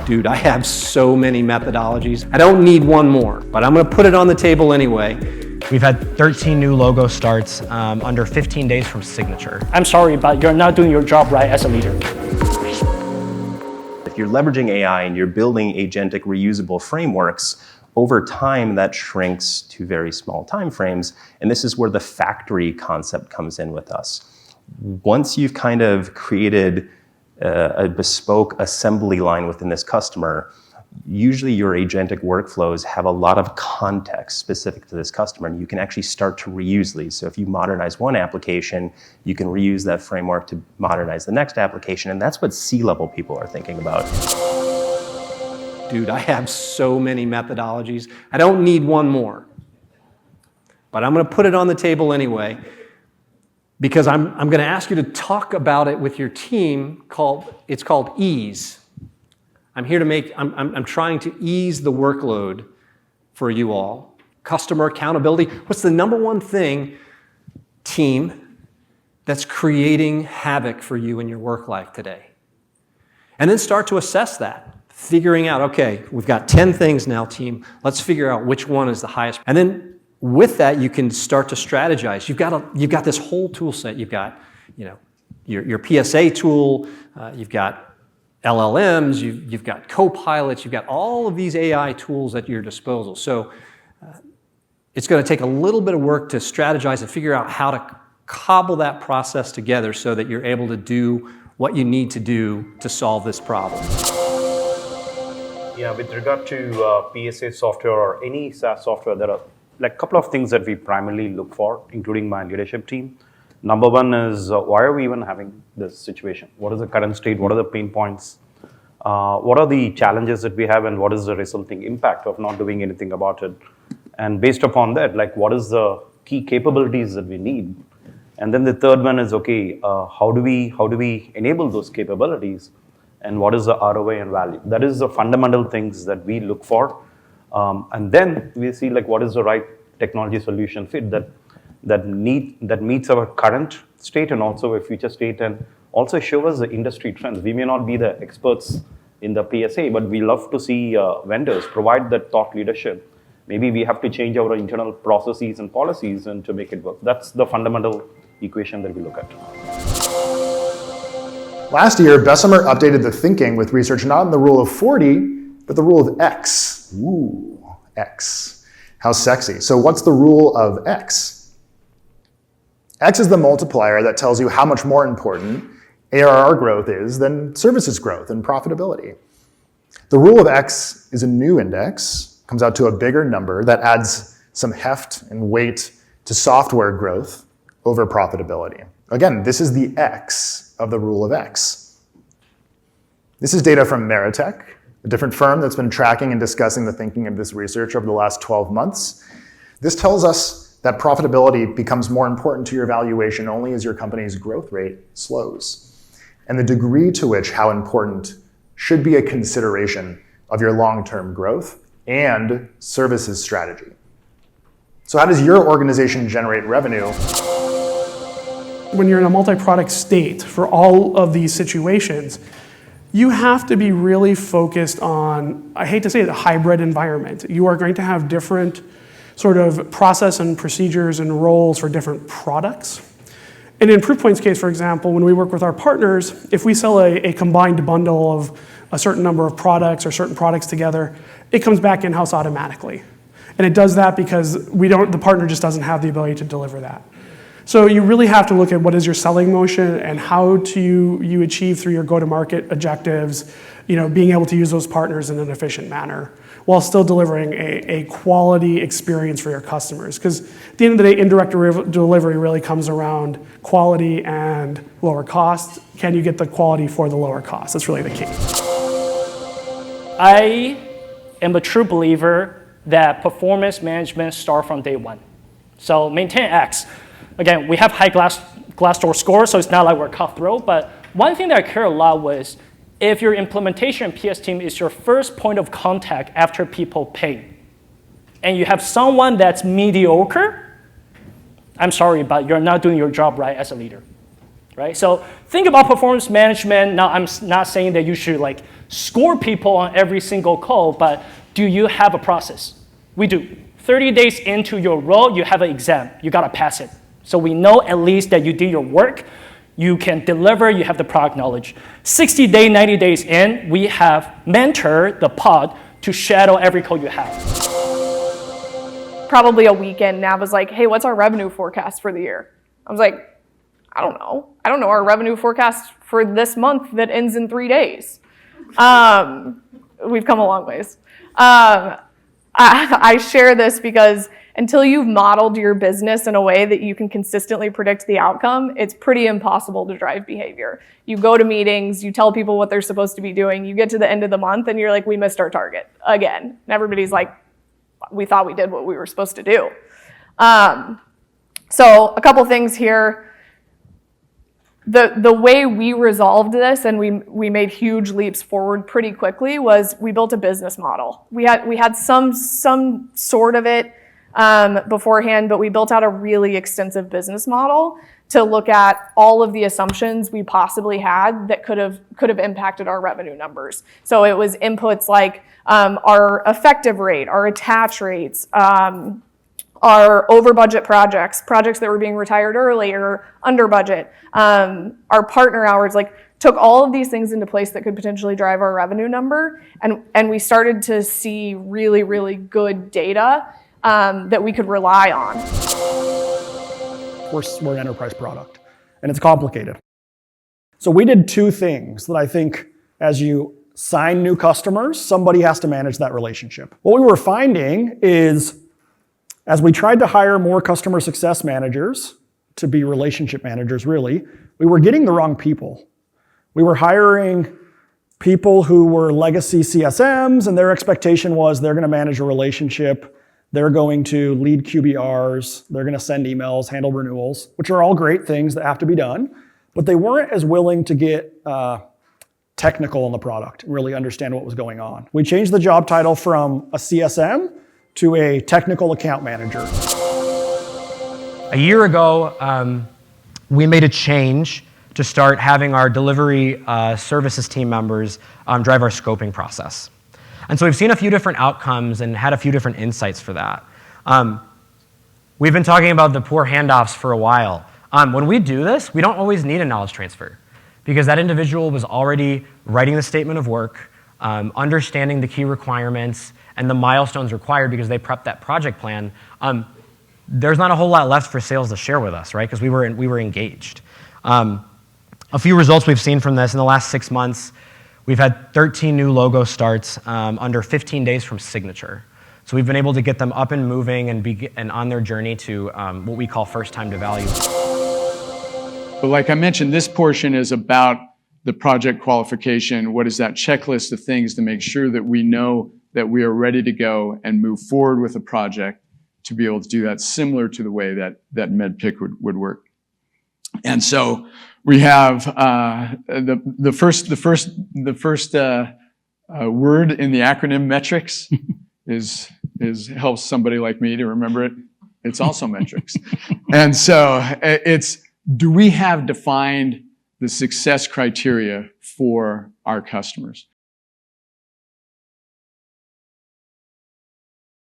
Dude, I have so many methodologies. I don't need one more, but I'm gonna put it on the table anyway. We've had 13 new logo starts under 15 days from signature. I'm sorry, but you're not doing your job right as a leader. If you're leveraging AI and you're building agentic reusable frameworks, over time that shrinks to very small timeframes, and this is where the factory concept comes in with us. Once you've kind of created a bespoke assembly line within this customer, usually your agentic workflows have a lot of context specific to this customer, and you can actually start to reuse these. So if you modernize one application, you can reuse that framework to modernize the next application, and that's what C-level people are thinking about. Dude, I have so many methodologies. I don't need one more, but I'm gonna put it on the table anyway, because I'm gonna ask you to talk about it with your team. It's called ease. I'm trying to ease the workload for you all. Customer accountability. What's the number one thing, team, that's creating havoc for you in your work life today? And then start to assess that. Figuring out, okay, we've got 10 things now, team. Let's figure out which one is the highest. And then with that, you can start to strategize. You've got this whole tool set. You've got, your PSA tool. You've got LLMs. You've got co-pilots. You've got all of these AI tools at your disposal. So it's going to take a little bit of work to strategize and figure out how to cobble that process together so that you're able to do what you need to do to solve this problem. Yeah, with regard to PSA software or any SaaS software, there are like a couple of things that we primarily look for, including my leadership team. Number one is why are we even having this situation? What is the current state? What are the pain points? What are the challenges that we have, and what is the resulting impact of not doing anything about it? And based upon that, like what is the key capabilities that we need? And then the third one is, okay, how do we enable those capabilities? And what is the ROI and value? That is the fundamental things that we look for. And then we see like what is the right technology solution fit that meets our current state and also a future state, and also show us the industry trends. We may not be the experts in the PSA, but we love to see vendors provide that thought leadership. Maybe we have to change our internal processes and policies and to make it work. That's the fundamental equation that we look at. Last year, Bessemer updated the thinking with research not in the rule of 40, but the rule of X. Ooh, X. How sexy. So what's the rule of X? X is the multiplier that tells you how much more important ARR growth is than services growth and profitability. The rule of X is a new index, comes out to a bigger number that adds some heft and weight to software growth over profitability. Again, this is the X of the rule of X. This is data from Meritech, a different firm that's been tracking and discussing the thinking of this research over the last 12 months. This tells us that profitability becomes more important to your valuation only as your company's growth rate slows. And the degree to which how important should be a consideration of your long-term growth and services strategy. So how does your organization generate revenue? When you're in a multi-product state for all of these situations, you have to be really focused on, I hate to say it, a hybrid environment. You are going to have different sort of process and procedures and roles for different products. And in Proofpoint's case, for example, when we work with our partners, if we sell a combined bundle of a certain number of products or certain products together, it comes back in-house automatically. And it does that because the partner just doesn't have the ability to deliver that. So you really have to look at what is your selling motion and how you achieve through your go-to-market objectives, being able to use those partners in an efficient manner while still delivering a quality experience for your customers. Because at the end of the day, indirect delivery really comes around quality and lower cost. Can you get the quality for the lower cost? That's really the key. I am a true believer that performance management starts from day one. So maintain X. Again, we have high Glassdoor scores, so it's not like we're cutthroat, but one thing that I care a lot was if your implementation PS team is your first point of contact after people pay, and you have someone that's mediocre, I'm sorry, but you're not doing your job right as a leader. right? So think about performance management. Now, I'm not saying that you should like score people on every single call, but do you have a process? We do. 30 days into your role, you have an exam. You gotta pass it. So we know at least that you did your work, you can deliver, you have the product knowledge. 60 days, 90 days in, we have mentored the pod to shadow every code you have. Probably a weekend, Nav was like, hey, what's our revenue forecast for the year? I was like, I don't know. I don't know our revenue forecast for this month that ends in 3 days. We've come a long ways. I share this because until you've modeled your business in a way that you can consistently predict the outcome, it's pretty impossible to drive behavior. You go to meetings, you tell people what they're supposed to be doing, you get to the end of the month and you're like, we missed our target again. And everybody's like, we thought we did what we were supposed to do. So a couple things here. The way we resolved this and we made huge leaps forward pretty quickly was we built a business model. We had some sort of it beforehand, but we built out a really extensive business model to look at all of the assumptions we possibly had that could have impacted our revenue numbers. So it was inputs like our effective rate, our attach rates, our over budget projects that were being retired early or under budget, our partner hours, like took all of these things into place that could potentially drive our revenue number. And we started to see really, really good data that we could rely on. We're an enterprise product, and it's complicated. So we did two things that I think as you sign new customers, somebody has to manage that relationship. What we were finding is as we tried to hire more customer success managers to be relationship managers, really, we were getting the wrong people. We were hiring people who were legacy CSMs, and their expectation was they're going to manage a relationship. They're going to lead QBRs, they're going to send emails, handle renewals, which are all great things that have to be done, but they weren't as willing to get technical in the product and really understand what was going on. We changed the job title from a CSM to a technical account manager. A year ago, we made a change to start having our delivery services team members drive our scoping process. And so we've seen a few different outcomes and had a few different insights for that. We've been talking about the poor handoffs for a while. When we do this, we don't always need a knowledge transfer because that individual was already writing the statement of work, understanding the key requirements and the milestones required because they prepped that project plan. There's not a whole lot left for sales to share with us, right? Because we were engaged. A few results we've seen from this in the last 6 months. We've had 13 new logo starts under 15 days from signature. So we've been able to get them up and moving and on their journey to what we call first time to value. But like I mentioned, this portion is about the project qualification. What is that checklist of things to make sure that we know that we are ready to go and move forward with a project to be able to do that similar to the way that MedPick would work. And so we have the first word in the acronym metrics is helps somebody like me to remember it. It's also metrics. And so it's, do we have defined the success criteria for our customers?